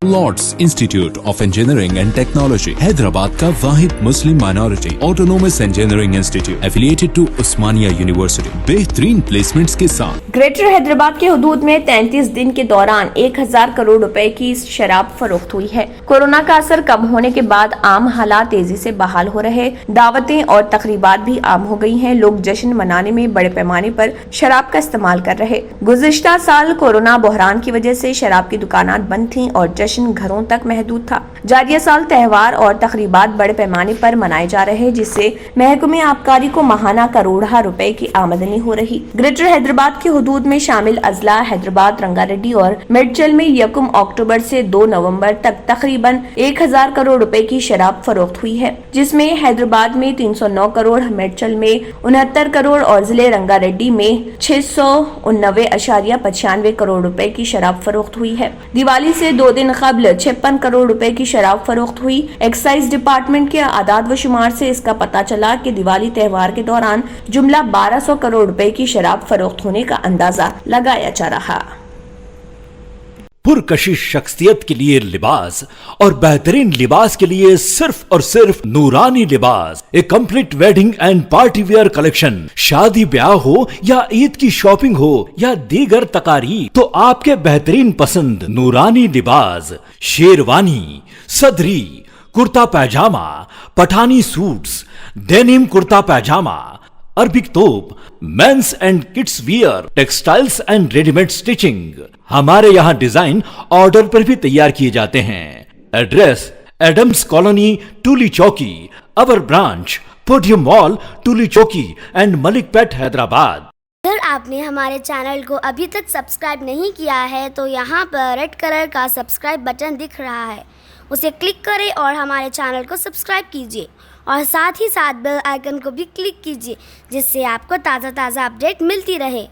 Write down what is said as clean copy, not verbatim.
Lord's institute of engineering and technology Hyderabad का वाहिद मुस्लिम minority autonomous engineering institute affiliated to Osmania university बेहतरीन placements के साथ। ग्रेटर हैदराबाद के हुदूद में 33 दिन के दौरान 1000 करोड़ रुपए की शराब फरोख्त हुई है। कोरोना का असर कम होने के बाद आम हालात तेजी से बहाल हो रहे, दावतें और तकरीबात भी आम हो गई हैं। लोग जश्न मनाने में बड़े पैमाने पर शराब का इस्तेमाल कर रहे। गुज़िश्ता साल कोरोना बहरान की वजह से शराब की दुकानात बंद थीं और जश्न घरों तक महदूद था। जारिया साल त्यौहार और तकरीबात बड़े पैमाने पर मनाए जा रहे, जिससे महकमे आबकारी को माहाना करोड़ों रुपए की आमदनी हो रही। ग्रेटर हैदराबाद के हुदूद में शामिल अजला हैदराबाद, रंगारेड्डी और मिर्चल में 1 अक्टूबर से 2 नवंबर तक तकरीबन 1000 करोड़ रुपए की शराब फरोख्त हुई है, जिसमें हैदराबाद में 309 करोड़, मिर्चल में 69 करोड़ और जिले रंगारेड्डी में 689.95 करोड़ रुपए की शराब फरोख्त हुई है। दिवाली से 2 दिन कबल 56 करोड़ रुपए की शराब फरोख्त हुई। एक्साइज डिपार्टमेंट के आदाद व शुमार से इसका पता चला कि दिवाली त्यौहार के दौरान जुमला 1200 करोड़ रुपए की शराब फरोख्त होने का अंदाजा लगाया जा रहा। पुरकशिश शख्सियत के लिए लिबास और बेहतरीन लिबास के लिए सिर्फ और सिर्फ Noorani Libas, a complete wedding and party wear collection. शादी ब्याह हो या ईद की शॉपिंग हो या दीगर तकारीब, तो आपके बेहतरीन पसंद नूरानी लिबास, शेरवानी, सदरी, kurta pyjama, Pathani suits, denim kurta pyjama, Arabic thobe, men's and kids wear, textiles and readymade stitching. हमारे यहाँ डिजाइन ऑर्डर पर भी तैयार किए जाते हैं। एड्रेस एडम्स कॉलोनी, टूली चौकी, अवर ब्रांच पोडियम मॉल, टूली चौकी एंड मलिक पेट, हैदराबाद। अगर आपने हमारे चैनल को अभी तक सब्सक्राइब नहीं किया है तो यहाँ पर रेड कलर का सब्सक्राइब बटन दिख रहा है, उसे क्लिक करें और हमारे चैनल को सब्सक्राइब कीजिए और साथ ही साथ बेल आइकन को भी क्लिक कीजिए, जिससे आपको ताज़ा अपडेट मिलती रहे।